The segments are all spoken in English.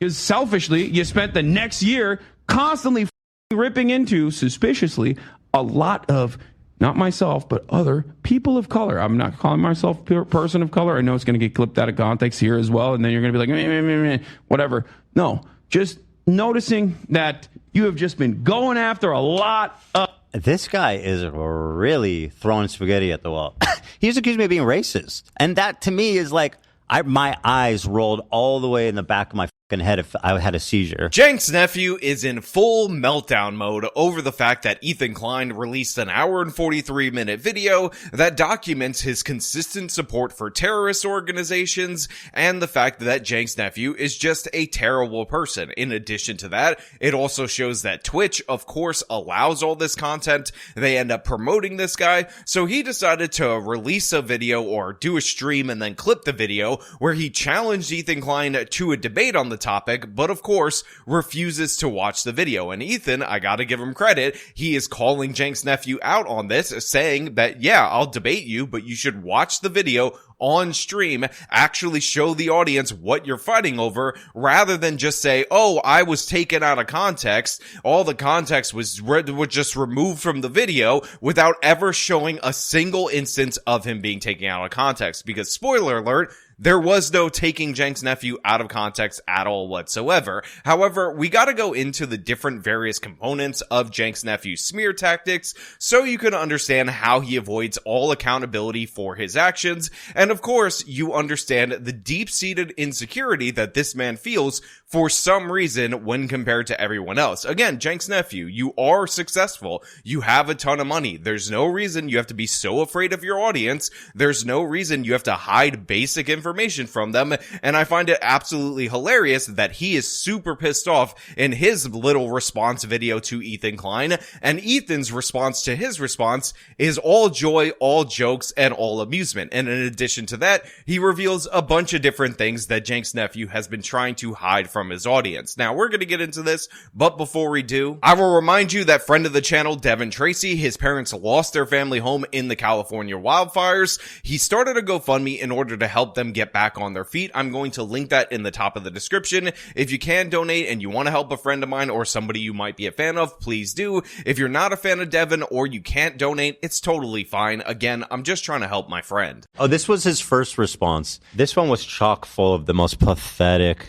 Because selfishly, you spent the next year constantly ripping into, suspiciously, a lot of, not myself, but other people of color. I'm not calling myself a person of color. I know it's going to get clipped out of context here as well, and then you're going to be like, meh, meh, meh, whatever. No, just noticing that you have just been going after a lot of... This guy is really throwing spaghetti at the wall. He's accused me of being racist. And that, to me, is like, my eyes rolled all the way in the back of my fucking head if I had a seizure. Cenk's nephew is in full meltdown mode over the fact that Ethan Klein released an hour and 43-minute video that documents his consistent support for terrorist organizations and the fact that Cenk's nephew is just a terrible person. In addition to that, it also shows that Twitch, of course, allows all this content. They end up promoting this guy, so he decided to release a video or do a stream and then clip the video where he challenged Ethan Klein to a debate on the topic, but of course refuses to watch the video. And Ethan, I gotta give him credit, he is calling Cenk's nephew out on this, saying that, yeah, I'll debate you, but you should watch the video on stream, actually show the audience what you're fighting over, rather than just say, oh, I was taken out of context. All the context was just removed from the video without ever showing a single instance of him being taken out of context. Because, spoiler alert, there was no taking Cenk's nephew out of context at all whatsoever. However, we gotta go into the different various components of Cenk's nephew's smear tactics so you can understand how he avoids all accountability for his actions. And of course, you understand the deep-seated insecurity that this man feels for some reason when compared to everyone else. Again, Cenk's nephew, you are successful. You have a ton of money. There's no reason you have to be so afraid of your audience. There's no reason you have to hide basic information from them, and I find it absolutely hilarious that he is super pissed off in his little response video to Ethan Klein, and Ethan's response to his response is all joy, all jokes, and all amusement. And in addition to that, he reveals a bunch of different things that Cenk's nephew has been trying to hide from his audience. Now, we're going to get into this, but before we do, I will remind you that friend of the channel, Devin Tracy, his parents lost their family home in the California wildfires. He started a GoFundMe in order to help them get back on their feet. I'm going to link that in the top of the description. If you can donate and you want to help a friend of mine or somebody you might be a fan of, please do. If you're not a fan of Devin or you can't donate, it's totally fine. Again, I'm just trying to help my friend. Oh, this was his first response. This one was chock full of the most pathetic,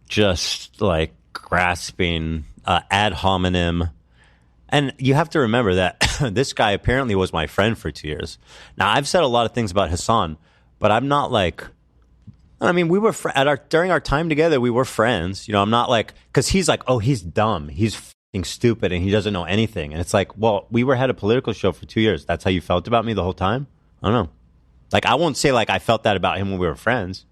just like grasping ad hominem. And you have to remember that this guy apparently was my friend for 2 years. Now, I've said a lot of things about Hassan, but I'm not like, I mean, we were during our time together, we were friends. You know, I'm not like, because he's like, oh, he's dumb, he's fucking stupid, and he doesn't know anything. And it's like, well, we had a political show for 2 years. That's how you felt about me the whole time? I don't know. Like, I won't say like I felt that about him when we were friends.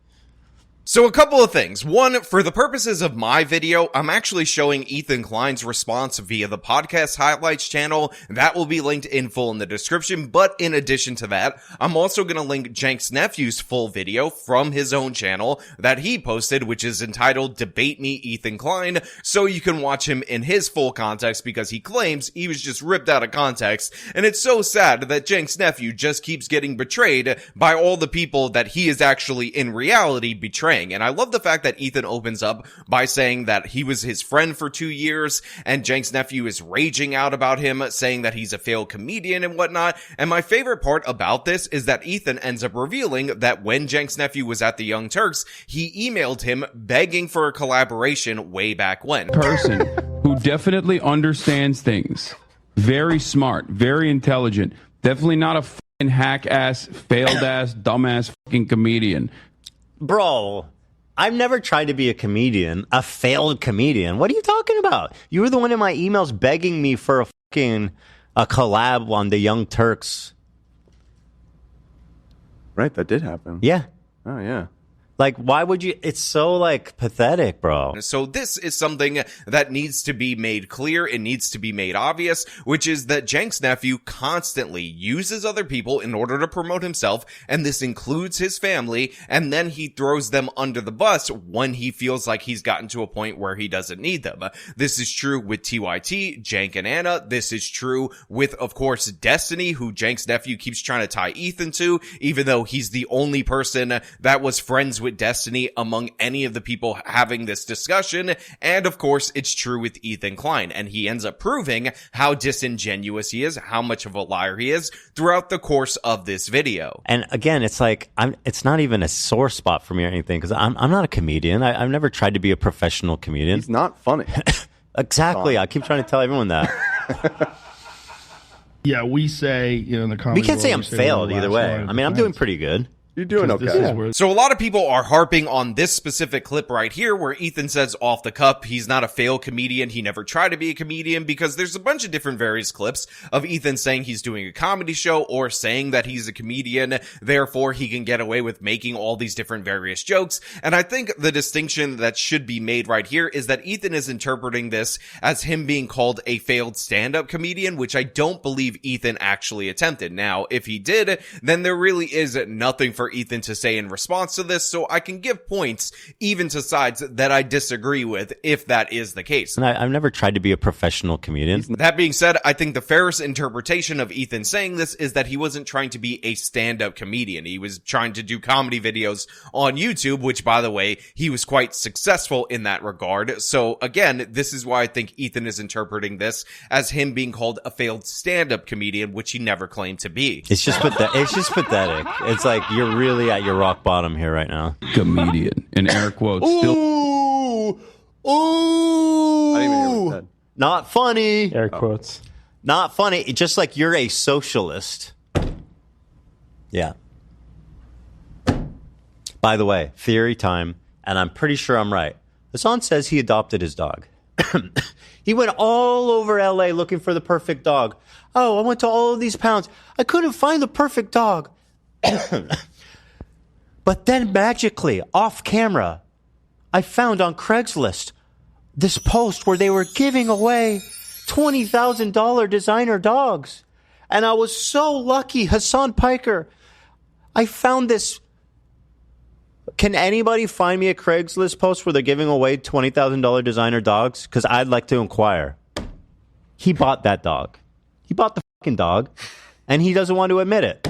So a couple of things. One, for the purposes of my video, I'm actually showing Ethan Klein's response via the podcast highlights channel. That will be linked in full in the description. But in addition to that, I'm also going to link Cenk's nephew's full video from his own channel that he posted, which is entitled Debate Me Ethan Klein. So you can watch him in his full context because he claims he was just ripped out of context. And it's so sad that Cenk's nephew just keeps getting betrayed by all the people that he is actually in reality betraying. And I love the fact that Ethan opens up by saying that he was his friend for 2 years, and Cenk's nephew is raging out about him, saying that he's a failed comedian and whatnot. And my favorite part about this is that Ethan ends up revealing that when Cenk's nephew was at the Young Turks, he emailed him begging for a collaboration way back when. Person who definitely understands things. Very smart, very intelligent. Definitely not a fucking hack-ass, failed-ass, dumbass fucking comedian. Bro, I've never tried to be a comedian, a failed comedian. What are you talking about? You were the one in my emails begging me for a collab on the Young Turks. Right, that did happen. Yeah. Oh, yeah. Like, why would you? It's so, like, pathetic, bro. So this is something that needs to be made clear. It needs to be made obvious, which is that Cenk's nephew constantly uses other people in order to promote himself, and this includes his family, and then he throws them under the bus when he feels like he's gotten to a point where he doesn't need them. This is true with TYT, Cenk and Ana. This is true with, of course, Destiny, who Cenk's nephew keeps trying to tie Ethan to, even though he's the only person that was friends with with Destiny among any of the people having this discussion. And of course, it's true with Ethan Klein. And he ends up proving how disingenuous he is, how much of a liar he is throughout the course of this video. And again, it's like, it's not even a sore spot for me or anything, because I'm not a comedian. I've never tried to be a professional comedian. He's not funny. Exactly. I keep trying to tell everyone that. Yeah, we say, in the comedy We can't say world, I'm failed either way. I mean, I'm doing pretty good. You're doing okay. So a lot of people are harping on this specific clip right here where Ethan says off the cup he's not a failed comedian, he never tried to be a comedian, because there's a bunch of different various clips of Ethan saying he's doing a comedy show or saying that he's a comedian, therefore he can get away with making all these different various jokes. And I think the distinction that should be made right here is that Ethan is interpreting this as him being called a failed stand-up comedian, which I don't believe Ethan actually attempted. Now, if he did, then there really is nothing for Ethan to say in response to this, so I can give points even to sides that I disagree with if that is the case. And I've never tried to be a professional comedian. That being said, I think the fairest interpretation of Ethan saying this is that he wasn't trying to be a stand-up comedian. He was trying to do comedy videos on YouTube, which, by the way, he was quite successful in that regard. So again, this is why I think Ethan is interpreting this as him being called a failed stand-up comedian, which he never claimed to be. It's just pathetic. It's like you're really at your rock bottom here right now. Comedian, in air quotes. Still. Ooh! I didn't even hear what he said. Not funny. Air quotes. Not funny. Just like you're a socialist. Yeah. By the way, theory time, and I'm pretty sure I'm right. Hassan says he adopted his dog. He went all over LA looking for the perfect dog. Oh, I went to all of these pounds. I couldn't find the perfect dog. But then magically, off camera, I found on Craigslist this post where they were giving away $20,000 designer dogs. And I was so lucky, Hassan Piker. I found this. Can anybody find me a Craigslist post where they're giving away $20,000 designer dogs? Because I'd like to inquire. He bought that dog. He bought the fucking dog, and he doesn't want to admit it.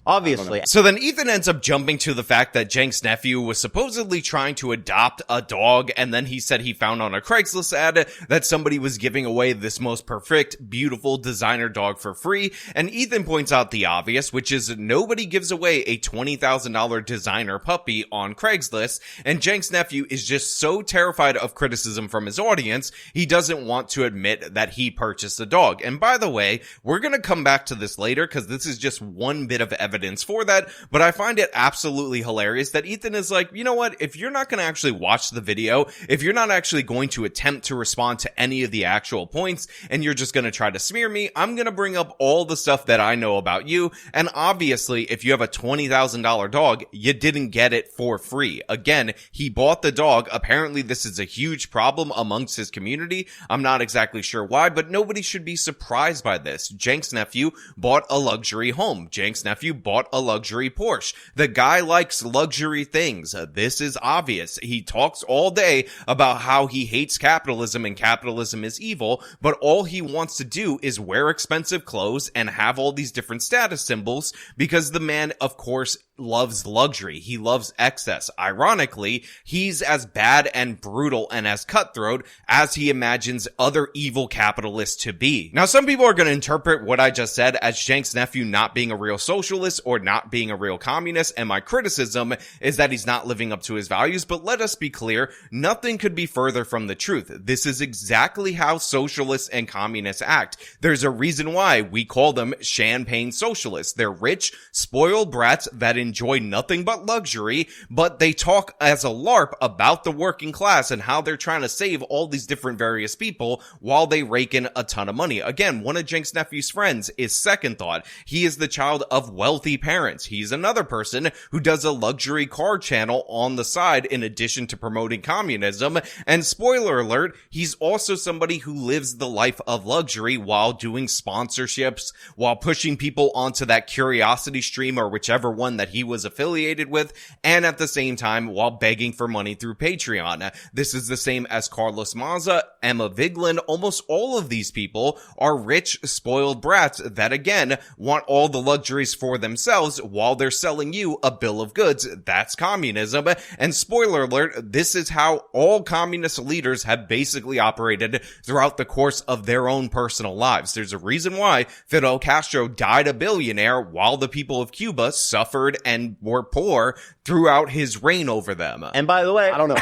Obviously. So then Ethan ends up jumping to the fact that Cenk's nephew was supposedly trying to adopt a dog, and then he said he found on a Craigslist ad that somebody was giving away this most perfect, beautiful designer dog for free, and Ethan points out the obvious, which is nobody gives away a $20,000 designer puppy on Craigslist, and Cenk's nephew is just so terrified of criticism from his audience, he doesn't want to admit that he purchased the dog. And by the way, we're gonna come back to this later, because this is just one bit of evidence for that, but I find it absolutely hilarious that Ethan is like, you know what, if you're not going to actually watch the video, if you're not actually going to attempt to respond to any of the actual points, and you're just going to try to smear me, I'm going to bring up all the stuff that I know about you, and obviously, if you have a $20,000 dog, you didn't get it for free. Again, he bought the dog. Apparently, this is a huge problem amongst his community. I'm not exactly sure why, but nobody should be surprised by this. Cenk's nephew bought a luxury home. Cenk's nephew bought a luxury Porsche. The guy likes luxury things. This is obvious. He talks all day about how he hates capitalism and capitalism is evil, but all he wants to do is wear expensive clothes and have all these different status symbols because the man, of course, loves luxury. He loves excess. Ironically, he's as bad and brutal and as cutthroat as he imagines other evil capitalists to be. Now, some people are going to interpret what I just said as Cenk's nephew not being a real socialist or not being a real communist, and my criticism is that he's not living up to his values, but let us be clear, nothing could be further from the truth. This is exactly how socialists and communists act. There's a reason why we call them champagne socialists. They're rich, spoiled brats that enjoy nothing but luxury, but they talk as a LARP about the working class and how they're trying to save all these different various people while they rake in a ton of money. Again, one of Cenk's nephew's friends is Second Thought. He is the child of wealthy parents. He's another person who does a luxury car channel on the side in addition to promoting communism. And spoiler alert, he's also somebody who lives the life of luxury while doing sponsorships, while pushing people onto that curiosity stream or whichever one that he he was affiliated with, and at the same time while begging for money through Patreon. This is the same as Carlos Maza, Emma Vigeland. Almost all of these people are rich, spoiled brats that, again, want all the luxuries for themselves while they're selling you a bill of goods. That's communism. And spoiler alert, this is how all communist leaders have basically operated throughout the course of their own personal lives. There's a reason why Fidel Castro died a billionaire while the people of Cuba suffered and were poor throughout his reign over them. And by the way, I don't know.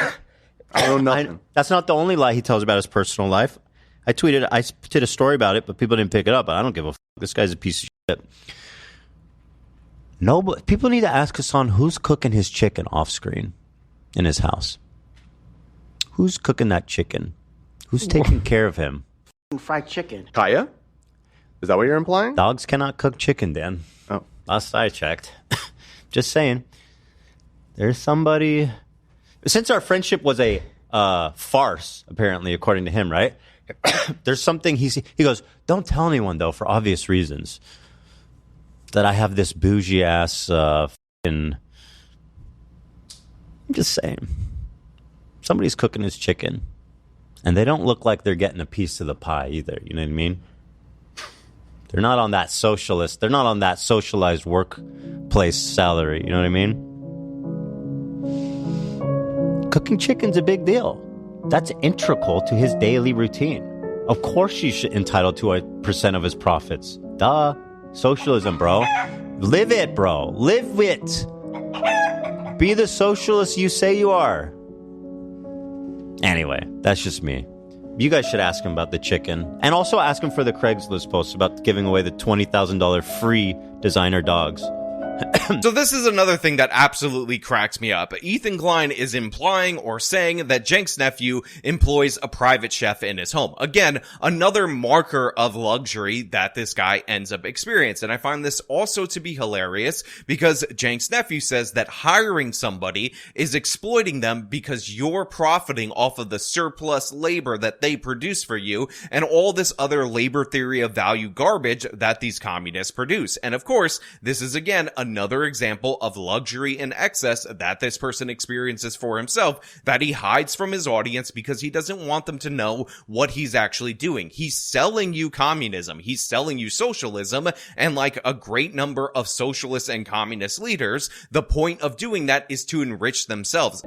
I don't know nothing. That's not the only lie he tells about his personal life. I did a story about it, but people didn't pick it up. But I don't give a f***. This guy's a piece of shit. No, but people need to ask Hassan who's cooking his chicken off screen in his house. Who's cooking that chicken? Who's taking care of him? Fried chicken. Kaya? Is that what you're implying? Dogs cannot cook chicken, Dan. Oh. Last I checked. Just saying. There's somebody... Since our friendship was a farce, apparently, according to him, right? There's something he goes, don't tell anyone, though, for obvious reasons, that I have this bougie-ass I'm just saying. Somebody's cooking his chicken, and they don't look like they're getting a piece of the pie either. You know what I mean? They're not on that socialist. They're not on that socialized workplace salary. You know what I mean? Cooking chicken's a big deal. That's integral to his daily routine. Of course she's entitled to a % of his profits. Duh. Socialism, bro. Live it, bro. Live it. Be the socialist you say you are. Anyway, that's just me. You guys should ask him about the chicken. And also ask him for the Craigslist post about giving away the $20,000 free designer dogs. So this is another thing that absolutely cracks me up. Ethan Klein is implying or saying that Cenk's nephew employs a private chef in his home. Again, another marker of luxury that this guy ends up experiencing. And I find this also to be hilarious because Cenk's nephew says that hiring somebody is exploiting them because you're profiting off of the surplus labor that they produce for you and all this other labor theory of value garbage that these communists produce. And of course, this is again another example of luxury and excess that this person experiences for himself that he hides from his audience because he doesn't want them to know what he's actually doing. He's selling you communism. He's selling you socialism. And like a great number of socialist and communist leaders, the point of doing that is to enrich themselves.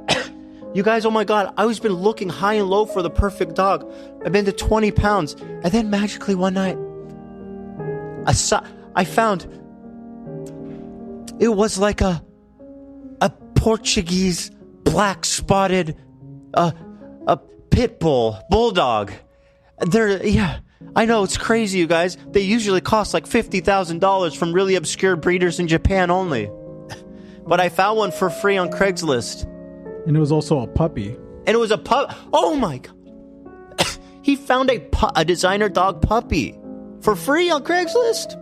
You guys, oh my God, I've been looking high and low for the perfect dog. I've been to 20 pounds. And then magically one night, I found... It was like a Portuguese black spotted a pit bulldog. Yeah, I know it's crazy, you guys. They usually cost like $50,000 from really obscure breeders in Japan only. But I found one for free on Craigslist. And it was also a puppy. And it was a pup. Oh my God! He found a designer dog puppy for free on Craigslist.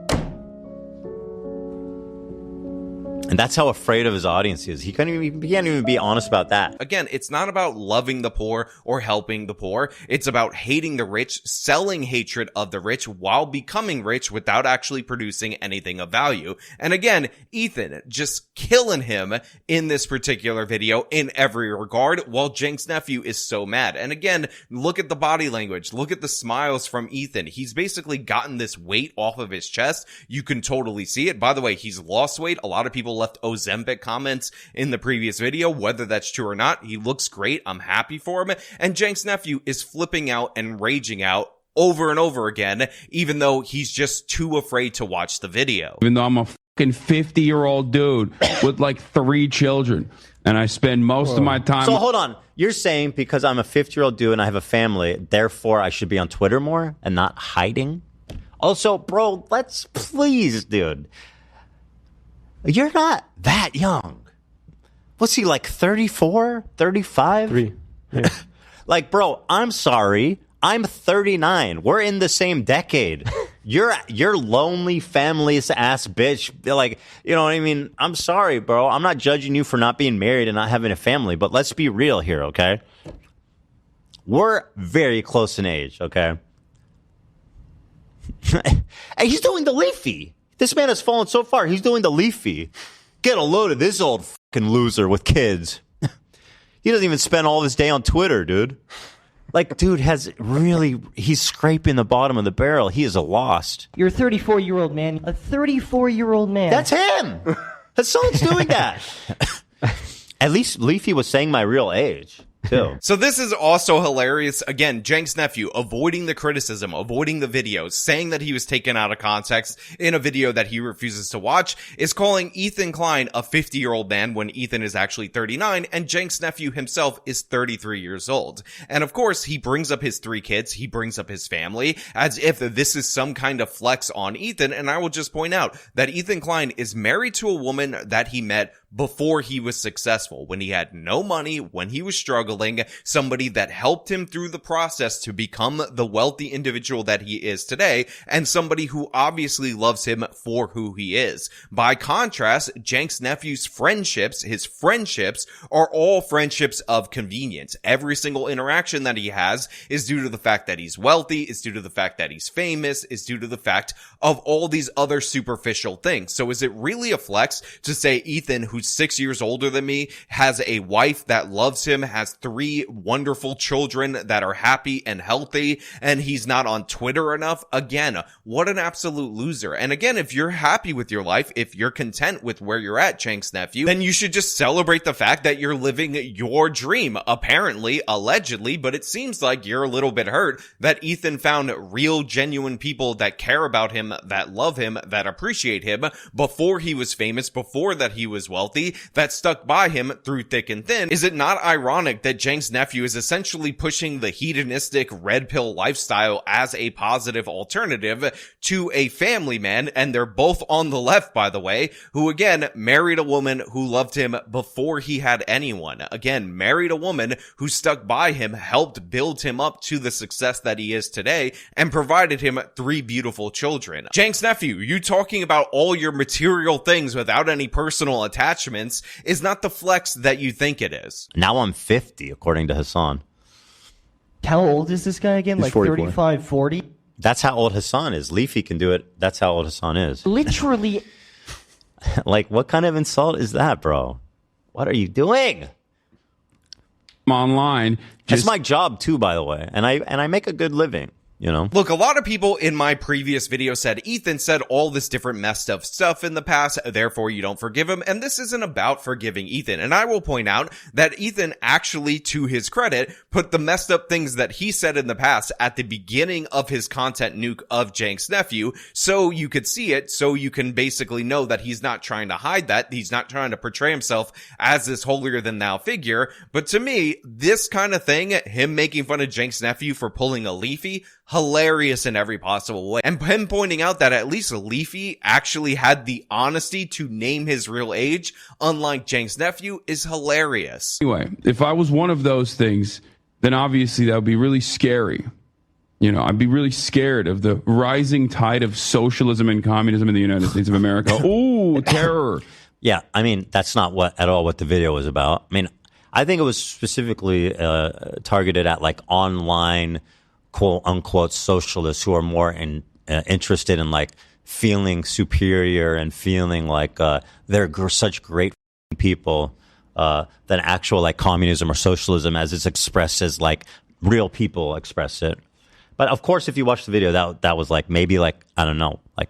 And that's how afraid of his audience he is. He can't even be honest about that. Again, it's not about loving the poor or helping the poor. It's about hating the rich, selling hatred of the rich while becoming rich without actually producing anything of value. And again, Ethan just killing him in this particular video in every regard while Cenk's nephew is so mad. And again, look at the body language. Look at the smiles from Ethan. He's basically gotten this weight off of his chest. You can totally see it. By the way, he's lost weight. A lot of people left Ozempic comments in the previous video. Whether that's true or not, he looks great. I'm happy for him. And Cenk's nephew is flipping out and raging out over and over again, even though he's just too afraid to watch the video. Even though I'm a fucking 50-year-old dude with like 3 children, and I spend most of my time... So hold on. You're saying because I'm a 50-year-old dude and I have a family, therefore I should be on Twitter more and not hiding? Also, bro, let's please, dude. You're not that young. What's he, like 34, 35? 3. Yeah. Like, bro, I'm sorry. I'm 39. We're in the same decade. You're lonely, family-ass bitch. Like, you know what I mean? I'm sorry, bro. I'm not judging you for not being married and not having a family, but let's be real here, okay? We're very close in age, okay? And he's doing the leafy. This man has fallen so far. He's doing the leafy. Get a load of this old fucking loser with kids. He doesn't even spend all of his day on Twitter, dude. Like, dude he's scraping the bottom of the barrel. He is a lost. You're a 34-year-old man. A 34-year-old man. That's him. Hassan's doing that. At least Leafy was saying my real age, too. So this is also hilarious. Again, Cenk's nephew avoiding the criticism, avoiding the videos, saying that he was taken out of context in a video that he refuses to watch, is calling Ethan Klein a 50-year-old man when Ethan is actually 39, and Cenk's nephew himself is 33 years old. And of course, he brings up his 3 kids, he brings up his family, as if this is some kind of flex on Ethan, and I will just point out that Ethan Klein is married to a woman that he met before he was successful, when he had no money, when he was struggling, somebody that helped him through the process to become the wealthy individual that he is today, and somebody who obviously loves him for who he is. By contrast, Cenk's nephew's friendships, his friendships, are all friendships of convenience. Every single interaction that he has is due to the fact that he's wealthy, is due to the fact that he's famous, is due to the fact of all these other superficial things. So is it really a flex to say Ethan, who's 6 years older than me, has a wife that loves him, has 3 wonderful children that are happy and healthy, and he's not on Twitter enough? Again, what an absolute loser. And again, if you're happy with your life, if you're content with where you're at, Cenk's nephew, then you should just celebrate the fact that you're living your dream. Apparently, allegedly, but it seems like you're a little bit hurt that Ethan found real, genuine people that care about him, that love him, that appreciate him before he was famous, before that he was wealthy, that stuck by him through thick and thin. Is it not ironic that Cenk's nephew is essentially pushing the hedonistic red pill lifestyle as a positive alternative to a family man, and they're both on the left, by the way, who again married a woman who loved him before he had anyone. Again, married a woman who stuck by him, helped build him up to the success that he is today, and provided him 3 beautiful children. Cenk's nephew, you talking about all your material things without any personal attachments is not the flex that you think it is. Now I'm 50, according to Hassan. How old is this guy again? He's Like 44. 35, 40? That's how old Hassan is. Leafy can do it. That's how old Hassan is. Literally. Like, what kind of insult is that, bro? What are you doing? I'm online. It's my job too, by the way, and I make a good living. You know, look, a lot of people in my previous video said Ethan said all this different messed up stuff in the past, therefore you don't forgive him. And this isn't about forgiving Ethan. And I will point out that Ethan actually, to his credit, put the messed up things that he said in the past at the beginning of his content nuke of Cenk's nephew, so you could see it, so you can basically know that he's not trying to hide that. He's not trying to portray himself as this holier than thou figure. But to me, this kind of thing, him making fun of Cenk's nephew for pulling a Leafy, hilarious in every possible way. And him pointing out that at least Leafy actually had the honesty to name his real age, unlike Cenk's nephew, is hilarious. Anyway, if I was one of those things, then obviously that would be really scary. You know, I'd be really scared of the rising tide of socialism and communism in the United States of America. Ooh, terror. Yeah, I mean, that's not at all what the video was about. I mean, I think it was specifically targeted at like online quote unquote socialists who are more interested in like feeling superior and feeling like they're such great people than actual like communism or socialism as it's expressed as like real people express it. But of course, if you watch the video, that was like maybe like, I don't know, like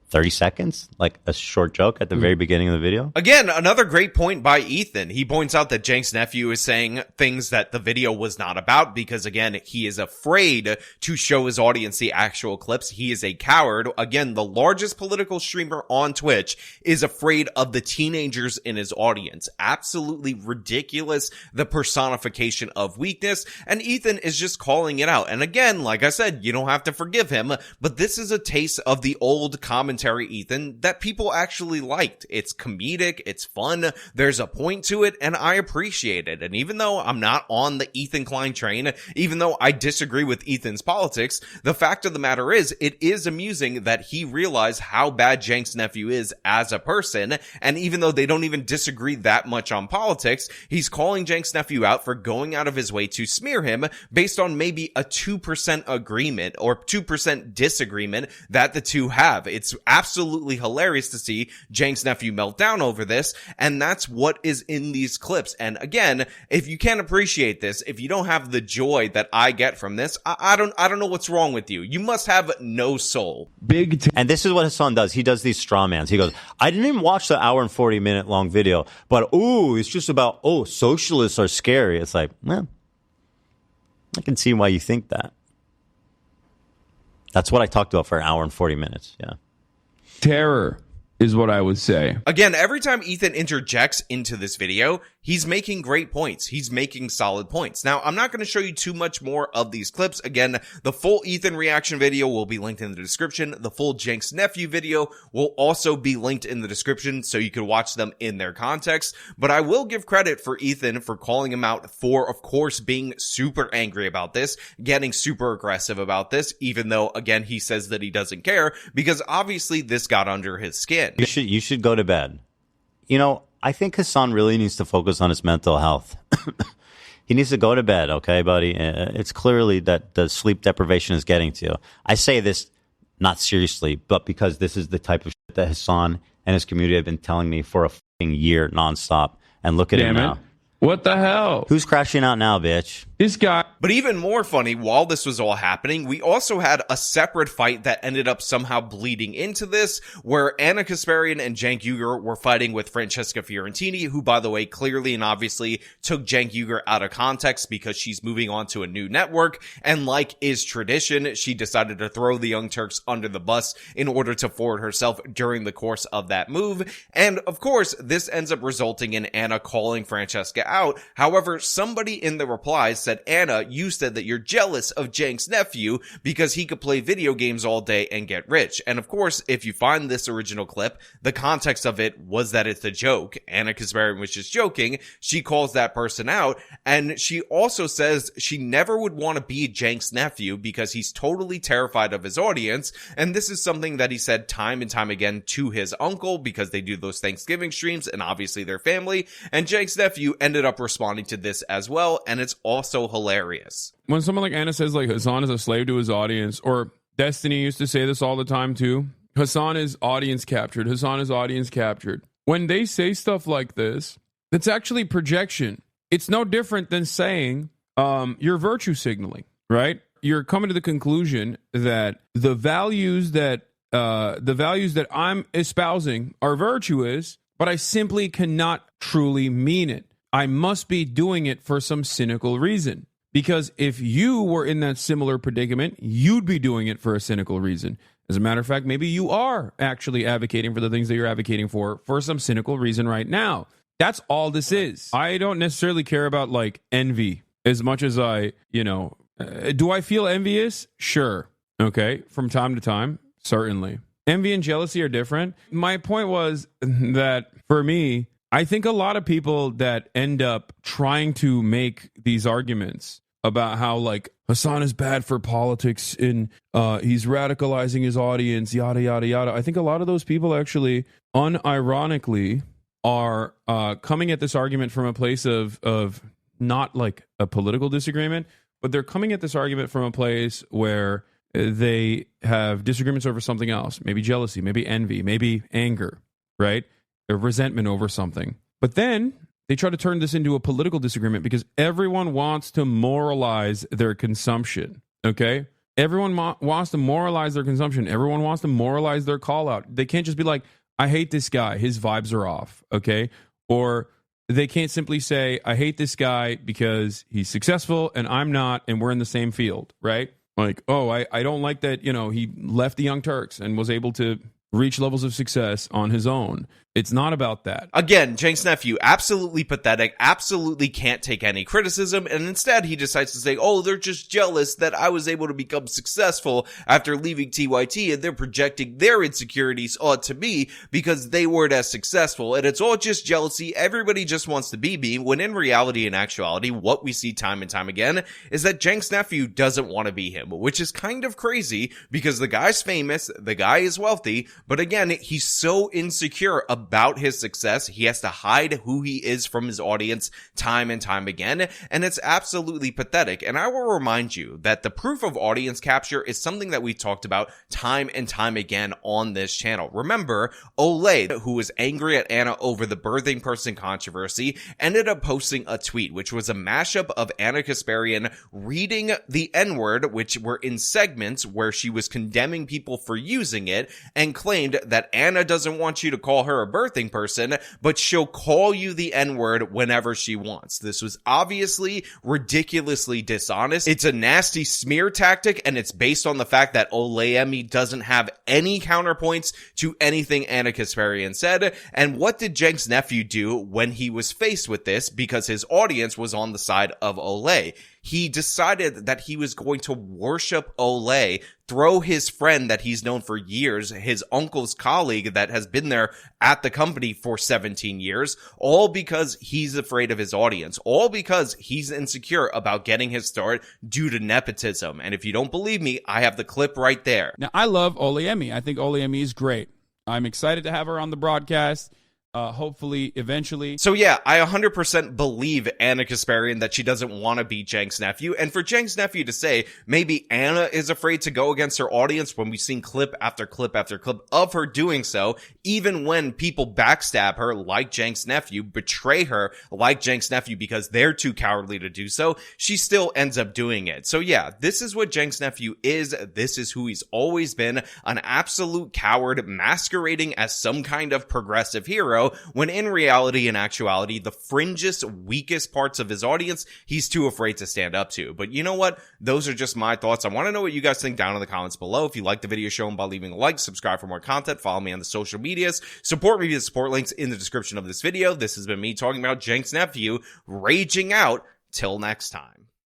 30 seconds, like a short joke at the very beginning of the video. Again, another great point by Ethan. He points out that Cenk's nephew is saying things that the video was not about because, again, he is afraid to show his audience the actual clips. He is a coward. Again, the largest political streamer on Twitch is afraid of the teenagers in his audience. Absolutely ridiculous, the personification of weakness, and Ethan is just calling it out. And again, like I said, you don't have to forgive him, but this is a taste of the old commentary Ethan that people actually liked. It's comedic, it's fun, there's a point to it, and I appreciate it. And even though I'm not on the Ethan Klein train, even though I disagree with Ethan's politics, the fact of the matter is, it is amusing that he realized how bad Cenk's nephew is as a person, and even though they don't even disagree that much on politics, he's calling Cenk's nephew out for going out of his way to smear him based on maybe a 2% agreement or 2% disagreement that the two have. It's absolutely hilarious to see Cenk's nephew melt down over this, and that's what is in these clips. And again, if you can't appreciate this, if you don't have the joy that I get from this, I don't know what's wrong with you. You must have no soul. And this is what Hassan does. He does these straw mans. He goes, I didn't even watch the hour and 40-minute long video, but it's just about, socialists are scary. It's like, well, I can see why you think that. That's what I talked about for an hour and 40 minutes. Yeah. Terror is what I would say. Again, every time Ethan interjects into this video, he's making great points. He's making solid points. Now, I'm not going to show you too much more of these clips. Again, the full Ethan reaction video will be linked in the description. The full Cenk's nephew video will also be linked in the description so you can watch them in their context. But I will give credit for Ethan for calling him out for, of course, being super angry about this, getting super aggressive about this, even though, again, he says that he doesn't care because obviously this got under his skin. You should go to bed. I think Hassan really needs to focus on his mental health. He needs to go to bed, okay, buddy? It's clearly that the sleep deprivation is getting to you. I say this not seriously, but because this is the type of shit that Hassan and his community have been telling me for a fucking year nonstop. And look at him now. What the hell? Who's crashing out now, bitch? This guy. But even more funny, while this was all happening, we also had a separate fight that ended up somehow bleeding into this, where Ana Kasparian and Cenk Uygur were fighting with Francesca Fiorentini, who, by the way, clearly and obviously took Cenk Uygur out of context because she's moving on to a new network. And like is tradition, she decided to throw the Young Turks under the bus in order to forward herself during the course of that move. And of course, this ends up resulting in Ana calling Francesca out. However, somebody in the replies said, Ana, you said that you're jealous of Cenk's nephew because he could play video games all day and get rich. And of course, if you find this original clip, the context of it was that it's a joke. Ana Kasparian was just joking. She calls that person out, and she also says she never would want to be Cenk's nephew because he's totally terrified of his audience. And this is something that he said time and time again to his uncle because they do those Thanksgiving streams and obviously their family. And Cenk's nephew ended up responding to this as well, and it's also hilarious. When someone like Anna says like Hassan is a slave to his audience, or Destiny used to say this all the time too, Hassan is audience captured. Hassan is audience captured. When they say stuff like this, it's actually projection. It's no different than saying you're virtue signaling, right? You're coming to the conclusion that the values that I'm espousing are virtuous, but I simply cannot truly mean it. I must be doing it for some cynical reason. Because if you were in that similar predicament, you'd be doing it for a cynical reason. As a matter of fact, maybe you are actually advocating for the things that you're advocating for some cynical reason right now. That's all this is. I don't necessarily care about like envy as much as I, do I feel envious? Sure. Okay. From time to time, certainly. Envy and jealousy are different. My point was that for me, I think a lot of people that end up trying to make these arguments about how like Hassan is bad for politics and he's radicalizing his audience, yada, yada, yada. I think a lot of those people actually unironically are coming at this argument from a place of not like a political disagreement, but they're coming at this argument from a place where they have disagreements over something else, maybe jealousy, maybe envy, maybe anger, right? Resentment over something. But then they try to turn this into a political disagreement because everyone wants to moralize their consumption, okay? Everyone wants to moralize their consumption. Everyone wants to moralize their call out. They can't just be like, I hate this guy. His vibes are off, okay? Or they can't simply say, I hate this guy because he's successful and I'm not and we're in the same field, right? Like, I don't like that, he left the Young Turks and was able to reach levels of success on his own. It's not about that. Again, Cenk's nephew, absolutely pathetic, absolutely can't take any criticism, and instead he decides to say, they're just jealous that I was able to become successful after leaving TYT, and they're projecting their insecurities onto me because they weren't as successful, and it's all just jealousy. Everybody just wants to be me, when in reality and actuality, what we see time and time again is that Cenk's nephew doesn't want to be him, which is kind of crazy because the guy's famous, the guy is wealthy, but again, he's so insecure about about his success. He has to hide who he is from his audience time and time again, and it's absolutely pathetic. And I will remind you that the proof of audience capture is something that we've talked about time and time again on this channel. Remember, Olay, who was angry at Ana over the birthing person controversy, ended up posting a tweet, which was a mashup of Ana Kasparian reading the N-word, which were in segments where she was condemning people for using it, and claimed that Ana doesn't want you to call her a birthing person, but she'll call you the N-word whenever she wants. This was obviously ridiculously dishonest. It's a nasty smear tactic, and it's based on the fact that Olayemi doesn't have any counterpoints to anything Ana Kasparian said. And what did Cenk's nephew do when he was faced with this? Because his audience was on the side of Olay. He decided that he was going to worship Olay, throw his friend that he's known for years, his uncle's colleague that has been there at the company for 17 years, all because he's afraid of his audience, all because he's insecure about getting his start due to nepotism. And if you don't believe me, I have the clip right there. Now, I love Olayemi. I think Olayemi is great. I'm excited to have her on the broadcast. Hopefully, eventually. So yeah, I 100% believe Ana Kasparian that she doesn't want to be Cenk's nephew. And for Cenk's nephew to say maybe Ana is afraid to go against her audience when we've seen clip after clip after clip of her doing so, even when people backstab her like Cenk's nephew, betray her like Cenk's nephew because they're too cowardly to do so, she still ends up doing it. So yeah, this is what Cenk's nephew is. This is who he's always been, an absolute coward masquerading as some kind of progressive hero, when in reality and actuality, the fringest, weakest parts of his audience, he's too afraid to stand up to. But you know what? Those are just my thoughts. I want to know what you guys think down in the comments below. If you like the video, show them by leaving a like, subscribe for more content, follow me on the social medias, support me via the support links in the description of this video. This has been me talking about Cenk's nephew, raging out. Till next time.